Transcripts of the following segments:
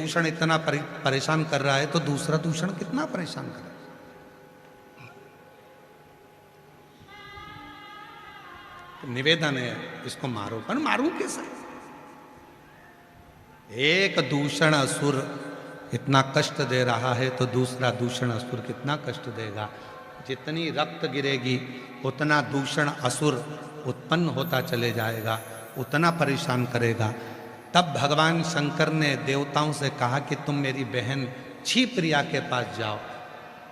दूषण इतना परेशान कर रहा है तो दूसरा दूषण कितना परेशान कर रहा है। तो निवेदन है इसको मारो, पर मारू कैसे? एक दूषण असुर इतना कष्ट दे रहा है तो दूसरा दूषण असुर कितना कष्ट देगा। जितनी रक्त गिरेगी उतना दूषण असुर उत्पन्न होता चले जाएगा, उतना परेशान करेगा। तब भगवान शंकर ने देवताओं से कहा कि तुम मेरी बहन क्षिप्रिया के पास जाओ,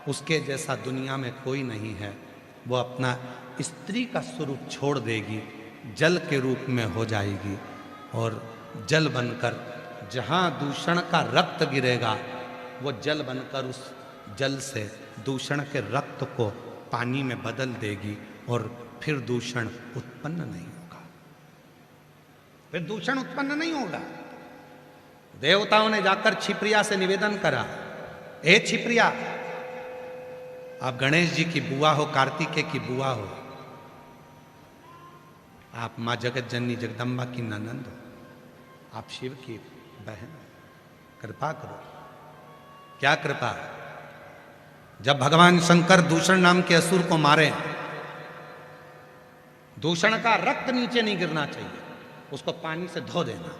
उसके जैसा दुनिया में कोई नहीं है। वो अपना स्त्री का स्वरूप छोड़ देगी, जल के रूप में हो जाएगी और जल बनकर जहाँ दूषण का रक्त गिरेगा वो जल बनकर उस जल से दूषण के रक्त को पानी में बदल देगी और फिर दूषण उत्पन्न नहीं होगा, फिर दूषण उत्पन्न नहीं होगा। देवताओं ने जाकर क्षिप्रिया से निवेदन करा, हे क्षिप्रिया, आप गणेश जी की बुआ हो, कार्तिकेय की बुआ हो, आप मां जगत जननी जगदम्बा की ननंद हो, आप शिव की बहन, कृपा करो। क्या कृपा? जब भगवान शंकर दूषण नाम के असुर को मारे, दूषण का रक्त नीचे नहीं गिरना चाहिए, उसको पानी से धो देना।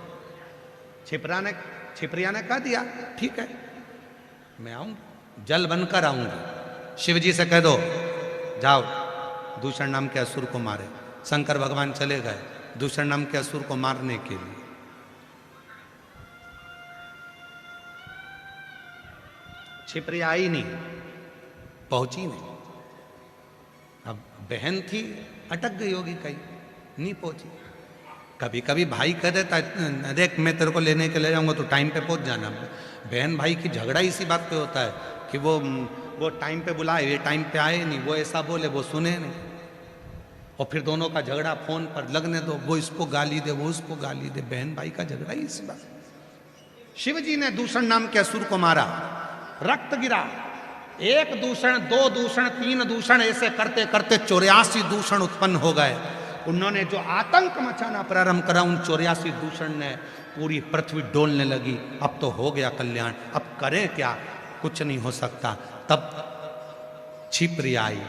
क्षिप्रिया ने कह दिया ठीक है, मैं आऊंगी, जल बनकर आऊंगी। शिव जी से कह दो जाओ दूषण नाम के असुर को मारे। शंकर भगवान चले गए दूषण नाम के असुर को मारने के लिए। क्षिप्रिया आई नहीं, पहुंची नहीं। अब बहन थी, अटक गई होगी कहीं, नहीं पहुंची। कभी कभी भाई कह देता है देख मैं तेरे को लेने के ले जाऊंगा तो टाइम पे पहुंच जाना। बहन भाई की झगड़ा इसी बात पे होता है कि वो टाइम पे बुलाए, ये टाइम पे आए नहीं, वो ऐसा बोले वो सुने नहीं, और फिर दोनों का झगड़ा फोन पर लगने दो, वो इसको गाली दे वो उसको गाली दे, बहन भाई का झगड़ा ही इसी बात। शिव जी ने दूषण नाम के असुर को मारा, रक्त गिरा, एक दूषण, दो दूषण, तीन दूषण, ऐसे करते करते 84 दूषण उत्पन्न हो गए। उन्होंने जो आतंक मचाना प्रारंभ करा, उन 84 दूषण ने पूरी पृथ्वी डोलने लगी। अब तो हो गया कल्याण, अब करें क्या, कुछ नहीं हो सकता। तब क्षिप्रिया आई।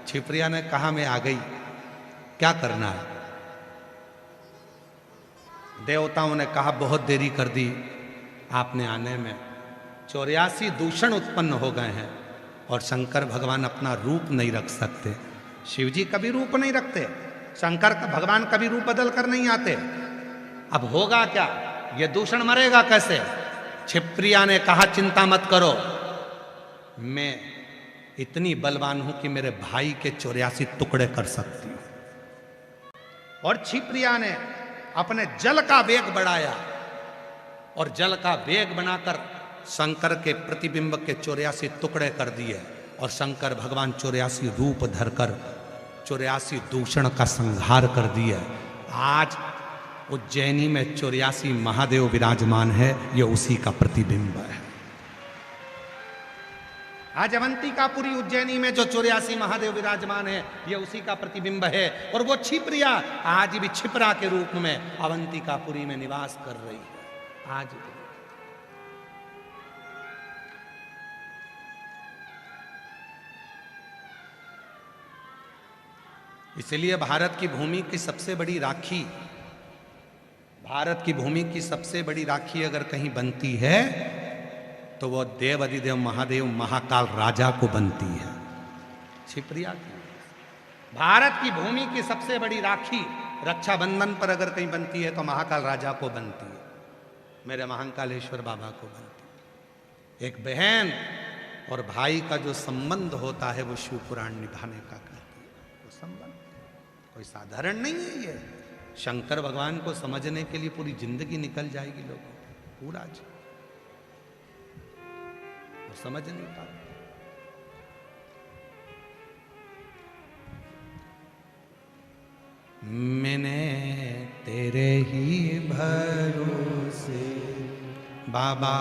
क्षिप्रिया ने कहा मैं आ गई, क्या करना है? देवताओं ने कहा बहुत देरी कर दी आपने आने में, 84 दूषण उत्पन्न हो गए हैं और शंकर भगवान अपना रूप नहीं रख सकते। शिव जी कभी रूप नहीं रखते, शंकर का भगवान कभी रूप बदल कर नहीं आते। अब होगा क्या, ये दूषण मरेगा कैसे? क्षिप्रिया ने कहा चिंता मत करो, मैं इतनी बलवान हूं कि मेरे भाई के 84 टुकड़े कर सकती हूं। और क्षिप्रिया ने अपने जल का वेग बढ़ाया और जल का वेग बनाकर शंकर के प्रतिबिंब के 84 टुकड़े कर दिए और शंकर भगवान 84 रूप धरकर 84 दूषण का संहार कर दिया। आज उज्जैनी में 84 महादेव विराजमान है, ये उसी का प्रतिबिंब है। आज अवंतिकापुरी उज्जैनी में जो 84 महादेव विराजमान है, ये उसी का प्रतिबिंब है। और वो क्षिप्रिया आज भी क्षिप्रा के रूप में अवंतिकापुरी में निवास कर रही है। आज इसलिए भारत की भूमि की सबसे बड़ी राखी, भारत की भूमि की सबसे बड़ी राखी अगर कहीं बनती है तो वो देव अधिदेव महादेव महाकाल राजा को बनती है, क्षिप्रिया की। भारत की भूमि की सबसे बड़ी राखी रक्षाबंधन पर अगर कहीं बनती है तो महाकाल राजा को बनती है, मेरे महाकालेश्वर बाबा को बनती है। एक बहन और भाई का जो संबंध होता है वो शिव पुराण निभाने का कहती है। वो संबंध कोई साधारण नहीं है। ये शंकर भगवान को समझने के लिए पूरी जिंदगी निकल जाएगी लोगों को, पूरा वो समझ नहीं पाते। मैंने तेरे ही भरोसे बाबा,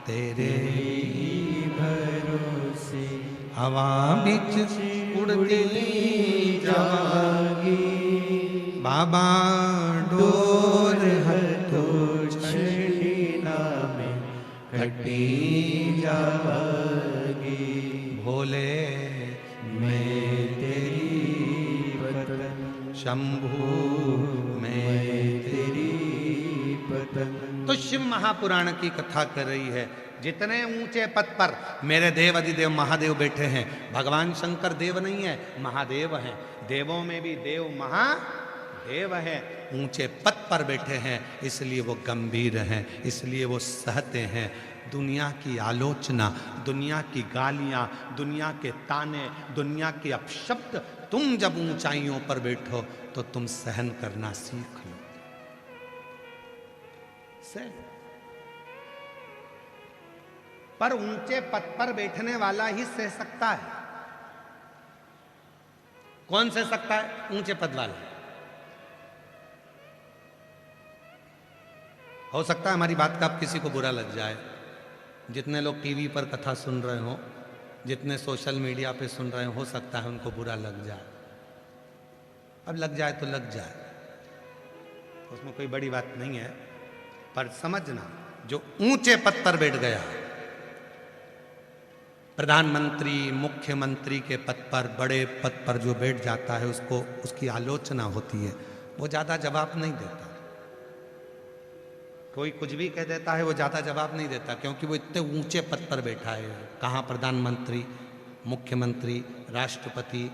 तेरे ही भरोसे हवा बिच उड़ती जागी, बाबा डोर हथो छड़ीना में कटी जाएगी। भोले मैं तेरी पतंग, शंभू मैं तेरी पतंग। तो शिव महापुराण की कथा कर रही है। जितने ऊंचे पद पर मेरे देव अधिदेव महादेव बैठे हैं, भगवान शंकर देव नहीं है, महादेव हैं। देवों में भी देव महादेव है। ऊंचे पद पर बैठे हैं, इसलिए वो गंभीर हैं, इसलिए वो सहते हैं दुनिया की आलोचना, दुनिया की गालियां, दुनिया के ताने, दुनिया के अपशब्द। तुम जब ऊंचाइयों पर बैठो तो तुम सहन करना सीख लो। पर ऊंचे पद पर बैठने वाला ही सह सकता है। कौन सह सकता है? ऊंचे पद वाला। हो सकता है हमारी बात का अब किसी को बुरा लग जाए। जितने लोग टीवी पर कथा सुन रहे हो, जितने सोशल मीडिया पे सुन रहे हो सकता है उनको बुरा लग जाए। अब लग जाए तो लग जाए, उसमें कोई बड़ी बात नहीं है। पर समझना, जो ऊंचे पद पर बैठ गया, प्रधानमंत्री मुख्यमंत्री के पद पर, बड़े पद पर जो बैठ जाता है, उसको उसकी आलोचना होती है, वो ज्यादा जवाब नहीं देता। कोई कुछ भी कह देता है, वो ज्यादा जवाब नहीं देता, क्योंकि वो इतने ऊंचे पद पर बैठा है। कहाँ प्रधानमंत्री, मुख्यमंत्री, राष्ट्रपति,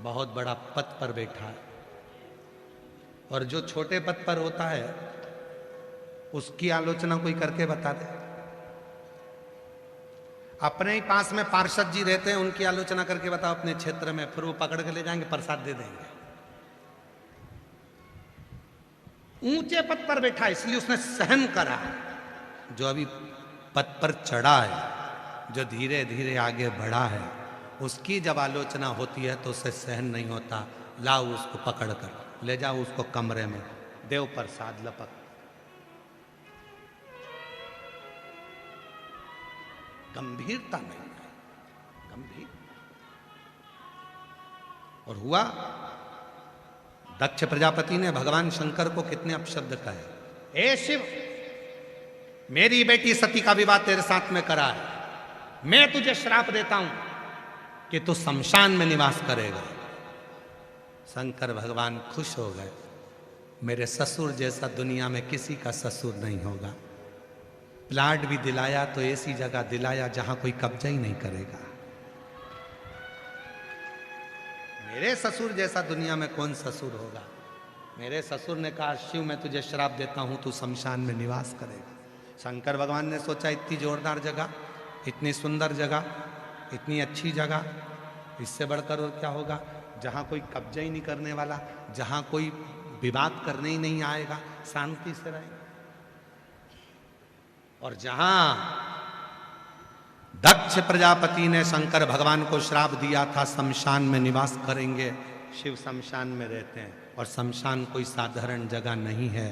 बहुत बड़ा पद पर बैठा है। और जो छोटे पद पर होता है उसकी आलोचना कोई करके बता दे। अपने ही पास में पार्षद जी रहते हैं, उनकी आलोचना करके बताओ अपने क्षेत्र में, फिर वो पकड़ के ले जाएंगे, प्रसाद दे देंगे। ऊंचे पद पर बैठा है इसलिए उसने सहन करा। जो अभी पद पर चढ़ा है, जो धीरे धीरे आगे बढ़ा है, उसकी जब आलोचना होती है तो उसे सहन नहीं होता। लाओ उसको पकड़ कर ले जाओ उसको कमरे में, देव प्रसाद लपक। गंभीरता नहीं है, गंभीर। और हुआ, दक्ष प्रजापति ने भगवान शंकर को कितने अपशब्द कहे। ए शिव, मेरी बेटी सती का विवाह तेरे साथ में करा है, मैं तुझे श्राप देता हूं कि तू शमशान में निवास करेगा। शंकर भगवान खुश हो गए, मेरे ससुर जैसा दुनिया में किसी का ससुर नहीं होगा। प्लाट भी दिलाया तो ऐसी जगह दिलाया जहां कोई कब्जा ही नहीं करेगा। मेरे ससुर जैसा दुनिया में कौन ससुर होगा। मेरे ससुर ने कहा, शिव मैं तुझे श्राप देता हूं, तू शमशान में निवास करेगा। शंकर भगवान ने सोचा, इतनी जोरदार जगह, इतनी सुंदर जगह, इतनी अच्छी जगह, इससे बढ़कर और क्या होगा। जहां कोई कब्जा ही नहीं करने वाला, जहां कोई विवाद करने ही नहीं आएगा, शांति से रहेगा। और जहां दक्ष प्रजापति ने शंकर भगवान को श्राप दिया था शमशान में निवास करेंगे, शिव शमशान में रहते हैं। और शमशान कोई साधारण जगह नहीं है।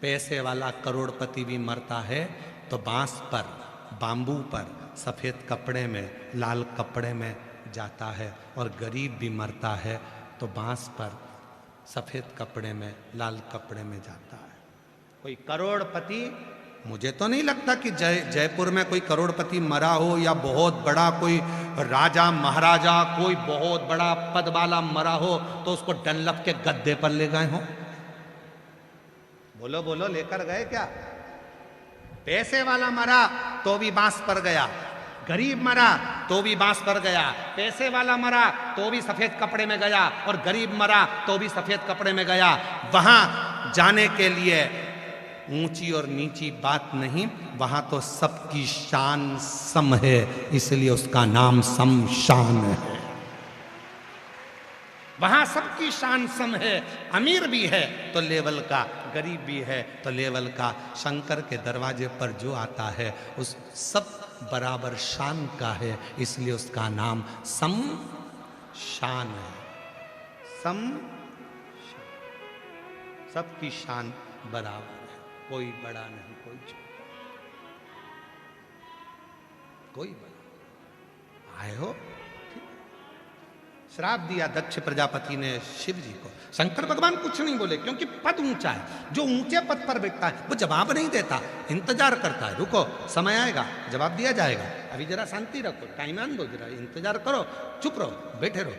पैसे वाला करोड़पति भी मरता है तो बांस पर, बांबू पर, सफेद कपड़े में, लाल कपड़े में जाता है। और गरीब भी मरता है तो बांस पर, सफेद कपड़े में, लाल कपड़े में जाता है। कोई करोड़पति, मुझे तो नहीं लगता कि जयपुर में कोई करोड़पति मरा हो, या बहुत बड़ा कोई राजा महाराजा, कोई बहुत बड़ा पद वाला मरा हो तो उसको डनलप के गद्दे पर ले गए हो। बोलो बोलो, लेकर गए क्या? पैसे वाला मरा तो भी बांस पर गया, गरीब मरा तो भी बांस पर गया, पैसे वाला मरा तो भी सफेद कपड़े में गया, और गरीब मरा तो भी सफेद कपड़े में गया। वहां जाने के लिए ऊंची और नीची बात नहीं, वहां तो सबकी शान सम है, इसलिए उसका नाम शमशान है। वहां सबकी शान सम है, अमीर भी है तो लेवल का, गरीब भी है तो लेवल का। शंकर के दरवाजे पर जो आता है उस सब बराबर शान का है, इसलिए उसका नाम शमशान है। सबकी शान बराबर है, कोई बड़ा नहीं, कोई छोटा, कोई बड़ा। आए हो श्राप दिया दक्ष प्रजापति ने शिव जी को। शंकर भगवान कुछ नहीं बोले क्योंकि पद ऊंचा है। जो ऊंचे पद पर बैठता है वो जवाब नहीं देता, इंतजार करता है, रुको समय आएगा जवाब दिया जाएगा, अभी जरा शांति रखो, टाइम आन दो, जरा इंतजार करो, चुप रहो, बैठे रहो।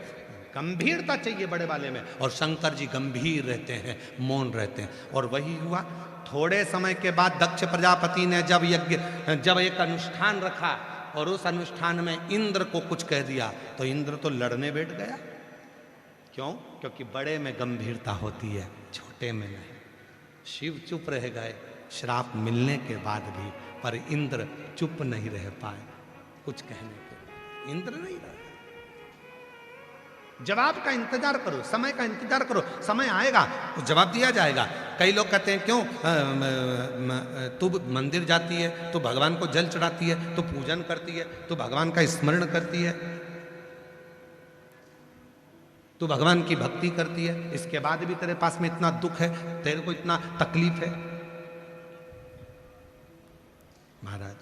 गंभीरता चाहिए बड़े वाले में, और शंकर जी गंभीर रहते हैं, मौन रहते हैं। और वही हुआ। थोड़े समय के बाद दक्ष प्रजापति ने जब एक अनुष्ठान रखा और उस अनुष्ठान में इंद्र को कुछ कह दिया तो इंद्र तो लड़ने बैठ गया। क्यों? क्योंकि बड़े में गंभीरता होती है, छोटे में नहीं। शिव चुप रह गए श्राप मिलने के बाद भी, पर इंद्र चुप नहीं रह पाए कुछ कहने को। इंद्र नहीं रहा। जवाब का इंतजार करो, समय का इंतजार करो, समय आएगा तो जवाब दिया जाएगा। कई लोग कहते हैं क्यों तू मंदिर जाती है, तू भगवान को जल चढ़ाती है, तू पूजन करती है, तू भगवान का स्मरण करती है, तू भगवान की भक्ति करती है, इसके बाद भी तेरे पास में इतना दुख है, तेरे को इतना तकलीफ है। महाराज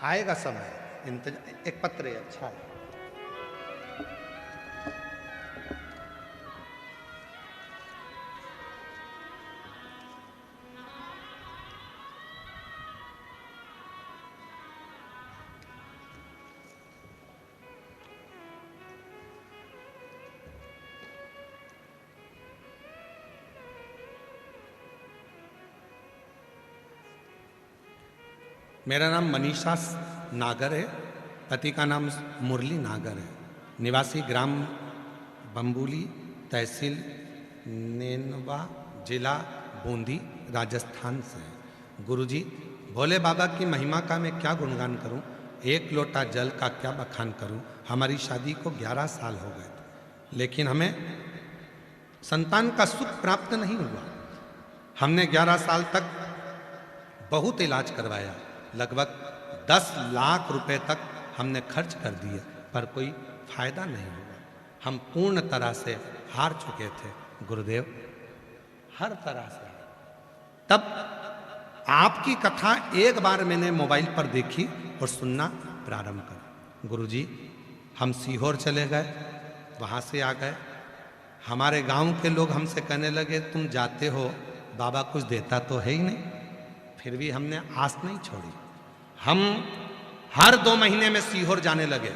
आएगा समय, इंतजार। एक पत्र है, अच्छा है। मेरा नाम मनीषा नागर है, पति का नाम मुरली नागर है, निवासी ग्राम बम्बूली, तहसील नेनवा, जिला बूंदी, राजस्थान से है। गुरुजी, भोले बाबा की महिमा का मैं क्या गुणगान करूं, एक लोटा जल का क्या बखान करूं। हमारी शादी को 11 साल हो गए थे, लेकिन हमें संतान का सुख प्राप्त नहीं हुआ। हमने 11 साल तक बहुत इलाज करवाया, लगभग 10 लाख रुपए तक हमने खर्च कर दिए, पर कोई फायदा नहीं हुआ। हम पूर्ण तरह से हार चुके थे गुरुदेव, हर तरह से। तब आपकी कथा एक बार मैंने मोबाइल पर देखी और सुनना प्रारंभ करा। गुरुजी, हम सीहोर चले गए, वहाँ से आ गए। हमारे गांव के लोग हमसे कहने लगे तुम जाते हो, बाबा कुछ देता तो है ही नहीं। फिर भी हमने आस नहीं छोड़ी। हम हर 2 महीने में सीहोर जाने लगे।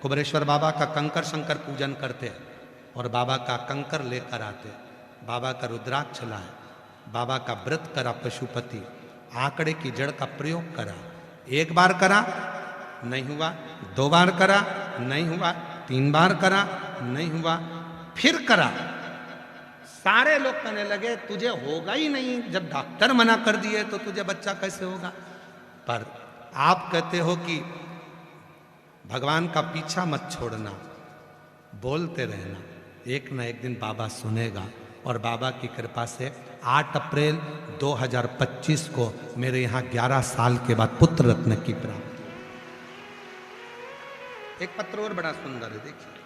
कुबरेश्वर बाबा का कंकर शंकर पूजन करते और बाबा का कंकर लेकर आते, बाबा का रुद्राक्ष लाए, बाबा का व्रत करा, पशुपति आंकड़े की जड़ का प्रयोग करा। 1 बार करा नहीं हुआ, 2 बार करा नहीं हुआ, 3 बार करा नहीं हुआ, फिर करा। सारे लोग कहने लगे तुझे होगा ही नहीं, जब डॉक्टर मना कर दिए तो तुझे बच्चा कैसे होगा। पर आप कहते हो कि भगवान का पीछा मत छोड़ना, बोलते रहना, एक न एक दिन बाबा सुनेगा। और बाबा की कृपा से 8 अप्रैल 2025 को मेरे यहाँ 11 साल के बाद पुत्र रत्न की प्राप्ति। एक पत्र और बड़ा सुंदर है, देखिए।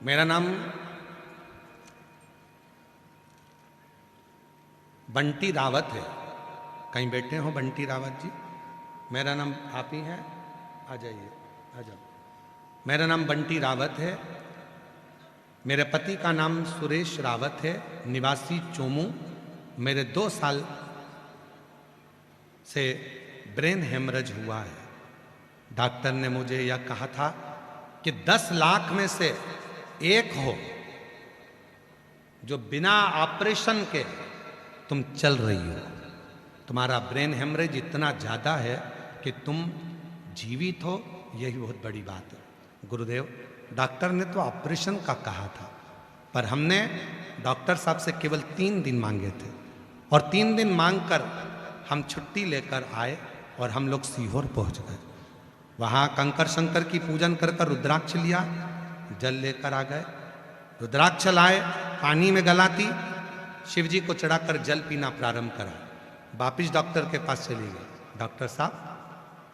मेरा नाम बंटी रावत है। कहीं बैठे हो बंटी रावत जी? मेरा नाम आप ही है, आ जाइए, आ जाओ। मेरा नाम बंटी रावत है। मेरे पति का नाम सुरेश रावत है, निवासी चोमू। मेरे 2 साल से ब्रेन हेमरेज हुआ है। डॉक्टर ने मुझे यह कहा था कि 10 लाख में से 1 हो जो बिना ऑपरेशन के तुम चल रही हो। तुम्हारा ब्रेन हेमरेज इतना ज़्यादा है कि तुम जीवित हो, यही बहुत बड़ी बात है। गुरुदेव, डॉक्टर ने तो ऑपरेशन का कहा था, पर हमने डॉक्टर साहब से केवल 3 दिन मांगे थे, और 3 दिन मांगकर हम छुट्टी लेकर आए और हम लोग सीहोर पहुंच गए। वहाँ कंकर शंकर की पूजन कर कर रुद्राक्ष लिया, जल लेकर आ गए। रुद्राक्ष लाए, पानी में गलाती, शिव जी को चढ़ाकर जल पीना प्रारंभ करा। वापिस डॉक्टर के पास चली गई। डॉक्टर साहब,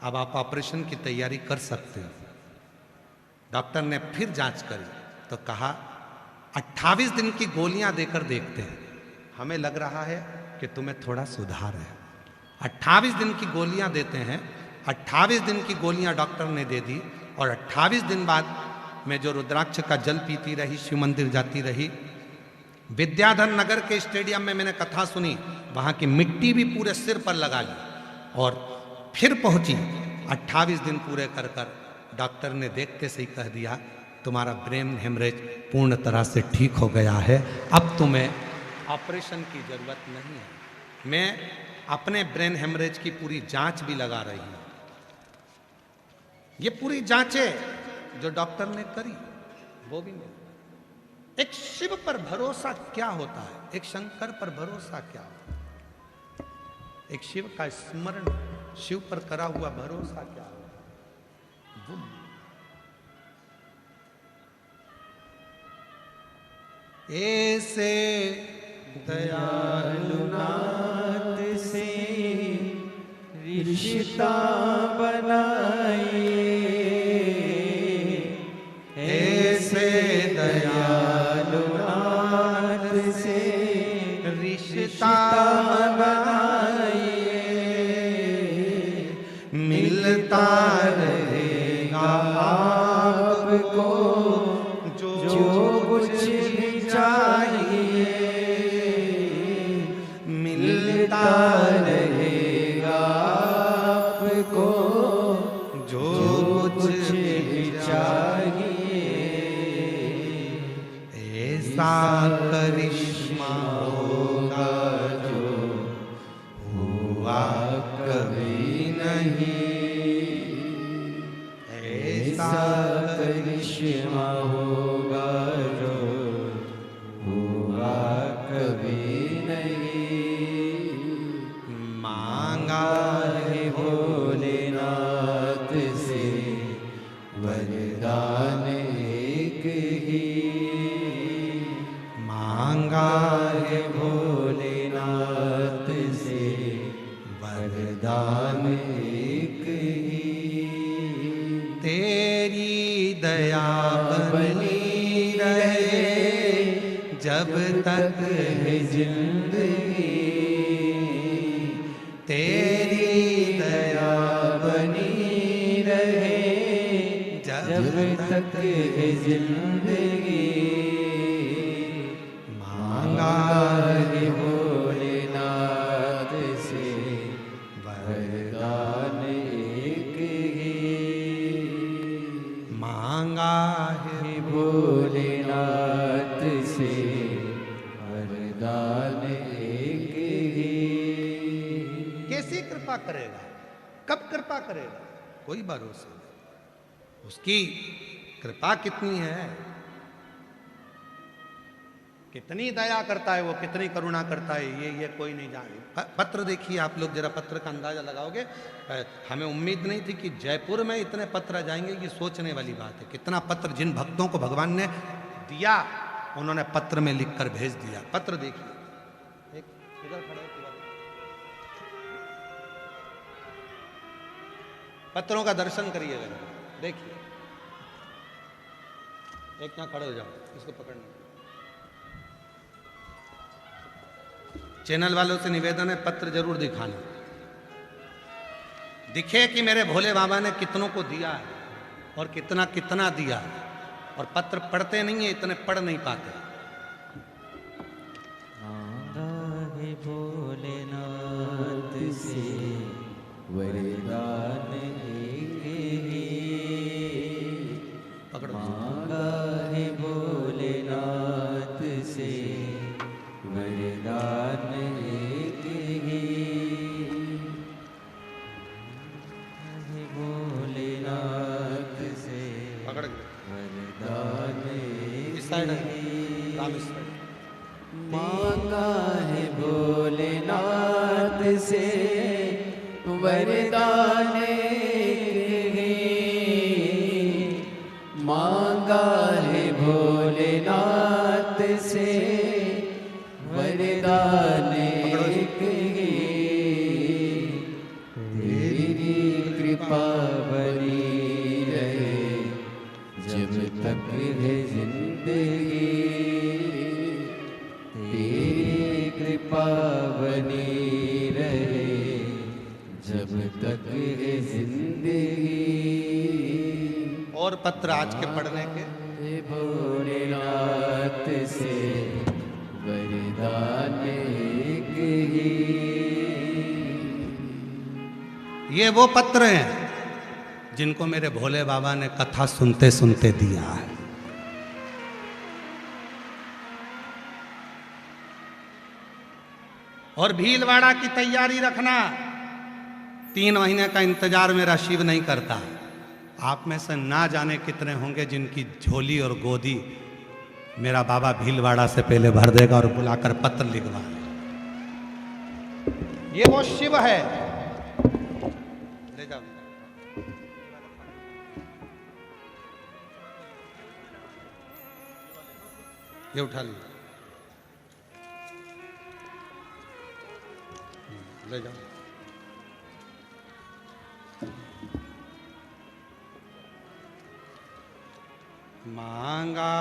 अब आप ऑपरेशन की तैयारी कर सकते हो। डॉक्टर ने फिर जांच करी, तो कहा 28 दिन की गोलियां देकर देखते हैं, हमें लग रहा है कि तुम्हें थोड़ा सुधार है। 28 दिन की गोलियां देते हैं। 28 दिन की गोलियां डॉक्टर ने दे दी और 28 दिन बाद मैं जो रुद्राक्ष का जल पीती रही, शिव मंदिर जाती रही, विद्याधर नगर के स्टेडियम में मैंने कथा सुनी, वहां की मिट्टी भी पूरे सिर पर लगा ली और फिर पहुंची। 28 दिन पूरे कर कर डॉक्टर ने देखते से ही कह दिया तुम्हारा ब्रेन हेमरेज पूर्ण तरह से ठीक हो गया है, अब तुम्हें ऑपरेशन की जरूरत नहीं है। मैं अपने ब्रेन हेमरेज की पूरी जांच भी लगा रही हूं। ये पूरी जांचें जो डॉक्टर ने करी वो भी नहीं। एक शिव पर भरोसा क्या होता है, एक शंकर पर भरोसा क्या होता है, एक शिव का स्मरण, शिव पर करा हुआ भरोसा क्या होता है। ऐसे दयालुनाथ से रिश्ता बनाइए, ऐसे दयालुनाथ से रिश्ता बनाइए, मिलता रहेगा आपको जो कुछ भी चाहिए, मिलता रहेगा आपको जो कुछ भी चाहिए। ऐसा करिश्मा होगा जो हुआ कभी नहीं, ऐसा करिश्मा होगा जो हुआ कभी नहीं। मांगा है भोलेनाथ से वरदान एक ही, मांगा है भोलेनाथ से वरदान एक ही। तेरी दया बनी रहे जब तक है जिंदगी, तेरी दया बनी रहे जब तक है जिंदगी। मांगा है भोलेनाथ से वरदान एक ही, मांगा है भोलेनाथ से वरदान एक ही। कैसी कृपा करेगा, कब कृपा करेगा, कोई भरोसा नहीं। उसकी कृपा कितनी है, कितनी दया करता है वो, कितनी करुणा करता है, ये कोई नहीं जाने। पत्र देखिए आप लोग, जरा पत्र का अंदाजा लगाओगे। हमें उम्मीद नहीं थी कि जयपुर में इतने पत्र आ जाएंगे, ये सोचने वाली बात है। कितना पत्र जिन भक्तों को भगवान ने दिया, उन्होंने पत्र में लिखकर भेज दिया। पत्र देखिए, एक इधर खड़ा है, पत्रों का दर्शन करिएगा, देखिए। एक यहाँ खड़े हो जाओ, इसको पकड़ना। चैनल वालों से निवेदन है, पत्र जरूर दिखाना, दिखे कि मेरे भोले बाबा ने कितनों को दिया है और कितना कितना दिया है। और पत्र पढ़ते नहीं है, इतने पढ़ नहीं पाते। मांगा है भोलेनाथ से वरदान एक ही, पकड़ो। मांगा है भोलेनाथ से वरदान एक ही, है भोलेनाथ से पकड़ वरदान इस साइड है, एक राम ही। इस साइड। मांगा है भोलेनाथ से वरदान एक ही, मांगा है भोलेनाथ से वरदान एक ही। तेरी कृपा बनी रहे जब तक है जिंदगी, जिंदगी और पत्र आज के पढ़ने के भोलेनाथ से वरदान एक ही। ये वो पत्र हैं जिनको मेरे भोले बाबा ने कथा सुनते सुनते दिया है। और भीलवाड़ा की तैयारी रखना, 3 महीने का इंतजार मेरा शिव नहीं करता। आप में से ना जाने कितने होंगे जिनकी झोली और गोदी मेरा बाबा भीलवाड़ा से पहले भर देगा और बुलाकर पत्र लिखवा। ये वो शिव है। ले जाओ, ये उठा लीजिए, ले जाओ। मांगा